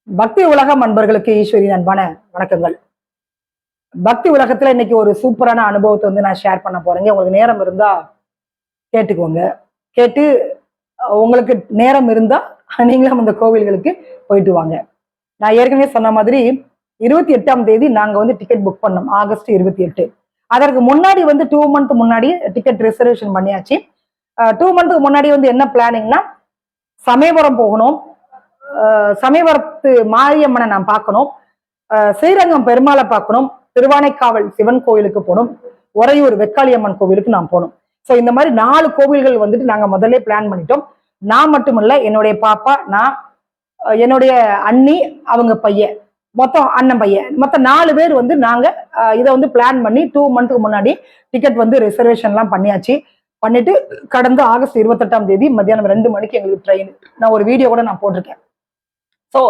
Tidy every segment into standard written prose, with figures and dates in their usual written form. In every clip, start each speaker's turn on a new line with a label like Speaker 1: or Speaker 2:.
Speaker 1: பக்தி உலகம் அன்பர்களுக்கு ஈஸ்வரின் அன்பான வணக்கங்கள். பக்தி உலகத்துல இன்னைக்கு ஒரு சூப்பரான அனுபவத்தை வந்து நான் ஷேர் பண்ண போறேங்க. உங்களுக்கு நேரம் இருந்தா கேட்டுக்கோங்க. கேட்டு உங்களுக்கு நேரம் இருந்தா நீங்களும் அந்த கோவில்களுக்கு போயிட்டு வாங்க. நான் ஏற்கனவே சொன்ன மாதிரி 28ஆம் தேதி நாங்க வந்து டிக்கெட் புக் பண்ணோம். ஆகஸ்ட் 28. அதற்கு முன்னாடி வந்து 2 மந்த் முன்னாடி டிக்கெட் ரிசர்வேஷன் பண்ணியாச்சு. 2 மந்த்துக்கு முன்னாடி வந்து என்ன பிளானிங்னா, சமயபுரம் போகணும், சமயபுரத்து மாரியம்மனை நான் பார்க்கணும், ஸ்ரீரங்கம் பெருமாளை பார்க்கணும், திருவானைக்காவல் சிவன் கோவிலுக்கு போகணும், உறையூர் வெக்காளியம்மன் கோவிலுக்கு நான் போகணும். ஸோ இந்த மாதிரி 4 கோவில்கள் வந்துட்டு நாங்க முதல்ல பிளான் பண்ணிட்டோம். நான் மட்டுமல்ல, என்னுடைய பாப்பா, நான், என்னுடைய அண்ணி, அவங்க பையன், மொத்தம் அண்ணன் பையன், மொத்தம் 4 பேர் வந்து நாங்க இதை வந்து பிளான் பண்ணி 2 மந்த்துக்கு முன்னாடி டிக்கெட் வந்து ரிசர்வேஷன்லாம் பண்ணியாச்சு. பண்ணிட்டு கடந்த ஆகஸ்ட் 28ஆம் தேதி மத்தியானம் 2 மணிக்கு எங்களுக்கு ட்ரெயின். நான் ஒரு வீடியோ கூட நான் போட்டிருக்கேன். ஸோ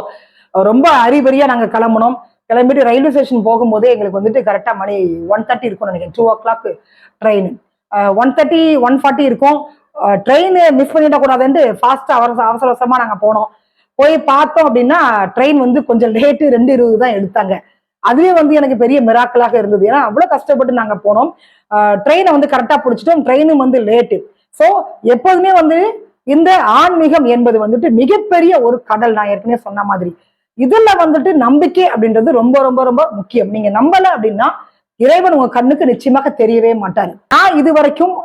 Speaker 1: ரொம்ப அரிபரியா நாங்க கிளம்பணும். கிளம்பிட்டு ரயில்வே ஸ்டேஷன் போகும்போதே எங்களுக்கு வந்துட்டு கரெக்டா மணி 1:30 இருக்கும்னு நினைக்கிறேன். 2 o'clock ட்ரெயின். 1:30 1:40 இருக்கும். ட்ரெயின் மிஸ் பண்ணிட கூடாதுன்னு ஃபாஸ்டா அவசர அவசரமா நாங்க போனோம். போய் பார்த்தோம் அப்படின்னா ட்ரெயின் வந்து கொஞ்சம் லேட்டு, 2:20 தான் எடுத்தாங்க. அதுவே வந்து எனக்கு பெரிய மிராக்கலாக இருந்தது. ஏன்னா அவ்வளவு கஷ்டப்பட்டு நாங்க போனோம். ட்ரெயினை வந்து கரெக்டா பிடிச்சிட்டோம். ட்ரெயினும் வந்து லேட்டு. ஸோ எப்போதுமே வந்து இந்த ஆன்மீகம் என்பது வந்துட்டு மிகப்பெரிய ஒரு கடல். நான் ஏற்கனவே சொன்ன மாதிரி இதுல வந்துட்டு நம்பிக்கை அப்படின்றது ரொம்ப ரொம்ப ரொம்ப முக்கியம். நீங்க நம்பல அப்படின்னா இறைவன் உங்க கண்ணுக்கு நிச்சயமாக தெரியவே மாட்டாரு. நான் இது வரைக்கும்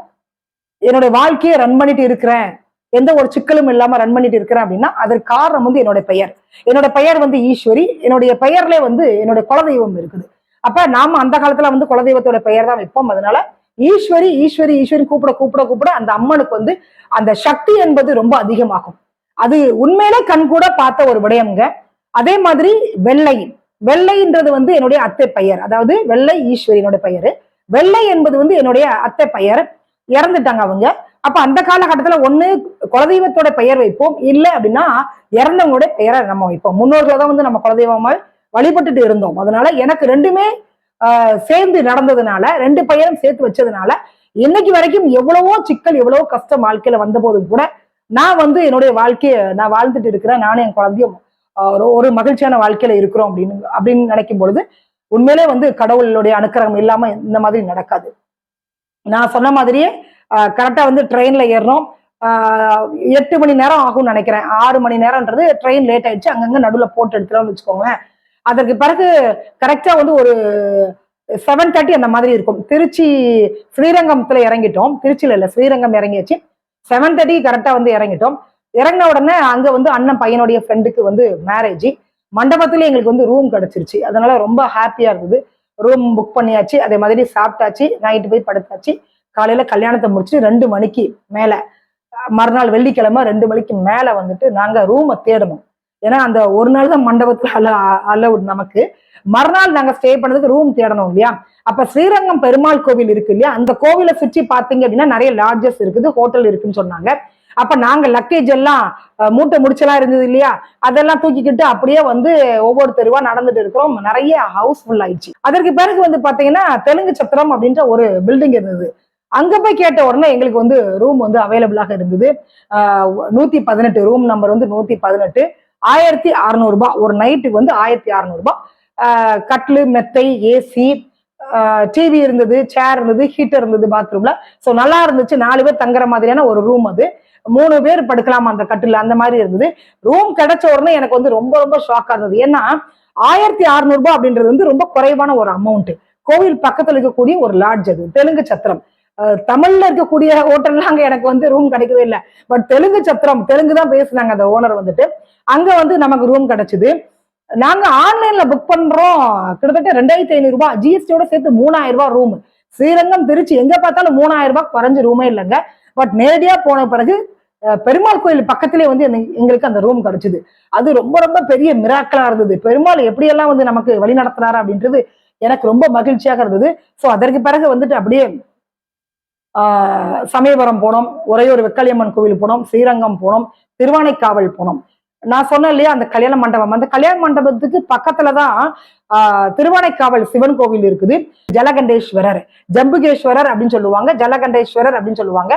Speaker 1: என்னுடைய வாழ்க்கையை ரன் பண்ணிட்டு இருக்கிறேன், எந்த ஒரு சிக்கலும் இல்லாம ரன் பண்ணிட்டு இருக்கிறேன் அப்படின்னா அதற்கு காரணம் வந்து என்னோட பெயர். என்னோட பெயர் வந்து ஈஸ்வரி. என்னுடைய பெயர்ல வந்து என்னுடைய குலதெய்வம் இருக்குது. அப்ப நாம அந்த காலத்துல வந்து குலதெய்வத்தோட பெயர் தான் வைப்போம். அதனால ஈஸ்வரி ஈஸ்வரி ஈஸ்வரி கூப்பிட கூப்பிட கூப்பிட அந்த அம்மனுக்கு வந்து அந்த சக்தி என்பது ரொம்ப அதிகமாகும். அது உண்மையிலே கண் கூட பார்த்த ஒரு விடயம்ங்க. அதே மாதிரி வெள்ளை, வெள்ளைன்றது வந்து என்னுடைய அத்தை பெயர். அதாவது வெள்ளை ஈஸ்வரி என்னோட பெயரு. வெள்ளை என்பது வந்து என்னுடைய அத்தை பெயர். இறந்துட்டாங்க அவங்க. அப்ப அந்த காலகட்டத்துல ஒண்ணு குலதெய்வத்தோட பெயர் வைப்போம், இல்ல அப்படின்னா இறந்தவங்களோட பெயரை நம்ம வைப்போம். முன்னோர்களை தான் வந்து நம்ம குலதெய்வமா வழிபட்டுட்டு இருந்தோம். அதனால எனக்கு ரெண்டுமே சேர்ந்து நடந்ததுனால, 2 பெயரும் சேர்த்து வச்சதுனால இன்னைக்கு வரைக்கும் எவ்வளவோ சிக்கல், எவ்வளவோ கஷ்டம் வாழ்க்கையில வந்த போதும் கூட நான் வந்து என்னுடைய வாழ்க்கைய நான் வாழ்ந்துட்டு இருக்கிறேன். நானும் என் குழந்தையும் ஒரு மகிழ்ச்சியான வாழ்க்கையில இருக்கிறோம் அப்படின்னு நினைக்கும் பொழுது உண்மையிலே வந்து கடவுளுடைய அனுக்கிரகம் இல்லாம இந்த மாதிரி நடக்காது. நான் சொன்ன மாதிரியே கரெக்டா வந்து ட்ரெயின்ல ஏறணும். 8 மணி நேரம் ஆகும்னு நினைக்கிறேன். 6 மணி நேரம்ன்றது ட்ரெயின் லேட் ஆயிடுச்சு. அங்கங்க நடுவுல போட்டு எடுத்துட்டோம்னு வச்சுக்கோங்களேன். அதற்கு பிறகு கரெக்டா வந்து ஒரு 7:30 அந்த மாதிரி இருக்கும். திருச்சி ஸ்ரீரங்கத்துல இறங்கிட்டோம். திருச்சியில இல்ல, ஸ்ரீரங்கம் இறங்கியாச்சு. 7:30 கரெக்டா வந்து இறங்கிட்டோம். இறங்கின உடனே அங்க வந்து அண்ணன் பையனுடைய ஃப்ரெண்டுக்கு வந்து மேரேஜ். மண்டபத்திலே எங்களுக்கு வந்து ரூம் கிடைச்சிருச்சு. அதனால ரொம்ப ஹாப்பியா இருந்தது. ரூம் புக் பண்ணியாச்சு. அதே மாதிரி சாப்பிட்டாச்சு. நைட்டு போய் படுத்தாச்சு. காலையில கல்யாணத்தை முடிச்சுட்டு 2 மணிக்கு மேல, மறுநாள் வெள்ளிக்கிழமை 2 மணிக்கு மேல வந்துட்டு நாங்க ரூமை தேடணும். ஏன்னா அந்த ஒரு நாள் தான் மண்டபத்துல அலவுட் நமக்கு. மறுநாள் நாங்க ஸ்டே பண்ணதுக்கு ரூம் தேடணும் இல்லையா. அப்ப ஸ்ரீரங்கம் பெருமாள் கோவில் இருக்கு இல்லையா, அந்த கோவிலை சுற்றி பாத்தீங்க அப்படின்னா நிறைய லாட்ஜஸ் இருக்குது, ஹோட்டல் இருக்குன்னு சொன்னாங்க. அப்ப நாங்க லக்கேஜ் எல்லாம் மூட்டை முடிச்செல்லாம் இருந்தது இல்லையா, அதெல்லாம் தூக்கிக்கிட்டு அப்படியே வந்து ஒவ்வொரு தெருவா நடந்துட்டு இருக்கிறோம். நிறைய ஹவுஸ் ஃபுல் ஆயிடுச்சு. அதற்கு பிறகு வந்து பாத்தீங்கன்னா தெலுங்கு சத்திரம் அப்படின்ற ஒரு பில்டிங் இருந்தது. அங்க போய் கேட்ட உடனே எங்களுக்கு வந்து ரூம் வந்து அவைலபிளாக இருந்தது. 118 ரூம் நம்பர் வந்து 118, 1600 ரூபாய் ஒரு நைட்டுக்கு வந்து 1600 ரூபாய். கட்லு, மெத்தை, ஏசி, டிவி இருந்தது, சேர் இருந்தது, ஹீட்டர் இருந்தது பாத்ரூம்ல. ஸோ நல்லா இருந்துச்சு. 4 பேர் தங்குற மாதிரியான ஒரு ரூம் அது. 3 பேர் படுக்கலாம் அந்த கட்டில், அந்த மாதிரி இருந்தது. ரூம் கிடைச்ச உடனே எனக்கு வந்து ரொம்ப ரொம்ப ஷாக்கா இருந்தது. ஏன்னா 1600 ரூபாய் அப்படின்றது வந்து ரொம்ப குறைவான ஒரு அமௌண்ட். கோவில் பக்கத்துல இருக்கக்கூடிய ஒரு லாட்ஜ் அது, தெலுங்கு சத்திரம். தமிழ்ல இருக்கக்கூடிய ஹோட்டல்லாம் அங்க எனக்கு வந்து ரூம் கிடைக்கவே இல்லை. பட் தெலுங்கு சத்திரம், தெலுங்கு தான் பேசுனாங்க அந்த ஓனர் வந்துட்டு. அங்க வந்து நமக்கு ரூம் கிடைச்சது. நாங்க ஆன்லைன்ல புக் பண்றோம். கிட்டத்தட்ட 2500 ரூபாய், ஜிஎஸ்டியோட சேர்த்து 3000 ரூபாய் ரூம். ஸ்ரீரங்கம், திருச்சி எங்க பார்த்தாலும் 3000 ரூபாய் குறைஞ்ச ரூமே இல்லைங்க. பட் நேரடியா போன பிறகு பெருமாள் கோயில் பக்கத்திலே வந்து எங்களுக்கு அந்த ரூம் கிடைச்சது. அது ரொம்ப ரொம்ப பெரிய மிராக்கலா இருந்தது. பெருமாள் எப்படியெல்லாம் வந்து நமக்கு வழி நடத்துறாரு அப்படின்றது எனக்கு ரொம்ப மகிழ்ச்சியாக இருந்தது. ஸோ அதற்கு பிறகு வந்துட்டு அப்படியே சமயபுரம் போனோம், உறையூர் வெக்காளியம்மன் கோவில் போனோம், ஸ்ரீரங்கம் போனோம், திருவானைக்காவல் போனோம். நான் சொன்னேன் இல்லையா அந்த கல்யாண மண்டபம், அந்த கல்யாண மண்டபத்துக்கு பக்கத்துலதான் திருவானைக்காவல் சிவன் கோவில் இருக்குது. ஜலகண்டேஸ்வரர், ஜம்புகேஸ்வரர் அப்படின்னு சொல்லுவாங்க, ஜலகண்டேஸ்வரர் அப்படின்னு சொல்லுவாங்க.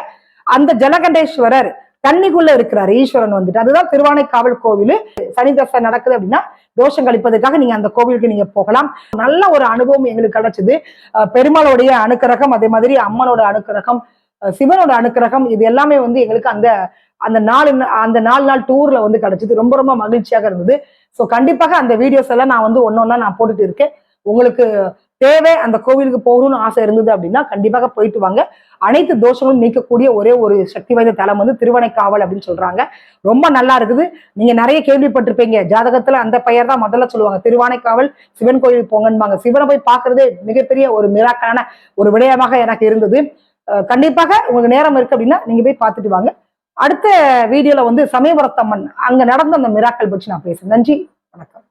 Speaker 1: அந்த ஜலகண்டேஸ்வரர் தண்ணிக்குள்ள இருக்கிறாரு ஈஸ்வரன் வந்துட்டு. அதுதான் திருவானைக்காவல் கோவில். சனி தசை நடக்குது அப்படின்னா தோஷம் கழிப்பதற்காக நீங்க அந்த கோவிலுக்கு நீங்க போகலாம். நல்ல ஒரு அனுபவம் எங்களுக்கு கிடைச்சது. பெருமாளுடைய அனுக்கிரகம், அதே மாதிரி அம்மனோட அனுக்கிரகம், சிவனோட அனுக்கிரகம், இது எல்லாமே வந்து எங்களுக்கு அந்த அந்த 4 நாள் டூர்ல வந்து கிடைச்சது. ரொம்ப ரொம்ப மகிழ்ச்சியாக இருந்தது. ஸோ கண்டிப்பாக அந்த வீடியோஸ் எல்லாம் நான் வந்து ஒன்னொன்னா நான் போட்டுட்டு இருக்கேன். உங்களுக்கு தேவை அந்த கோவிலுக்கு போகணும்னு ஆசை இருந்தது அப்படின்னா கண்டிப்பாக போயிட்டு வாங்க. அனைத்து தோஷங்களும் நீக்கக்கூடிய ஒரே ஒரு சக்தி வாய்ந்த தலம் வந்து திருவனைக்காவல் அப்படின்னு சொல்றாங்க. ரொம்ப நல்லா இருக்குது. நீங்க நிறைய கேள்விப்பட்டிருப்பீங்க, ஜாதகத்துல அந்த பெயர் தான் முதல்ல சொல்லுவாங்க, திருவானைக்காவல் சிவன் கோயில் போங்கன்பாங்க. சிவனை போய் பார்க்கறதே மிகப்பெரிய ஒரு மிராக்கலான ஒரு விடயமாக எனக்கு இருந்தது. கண்டிப்பாக உங்களுக்கு நேரம் இருக்கு அப்படின்னா நீங்க போய் பார்த்துட்டு வாங்க. அடுத்த வீடியோல வந்து சமயபுரத்தம்மன் அங்க நடந்த அந்த மிராக்கள் பற்றி நான் பேசுறேன். நன்றி, வணக்கம்.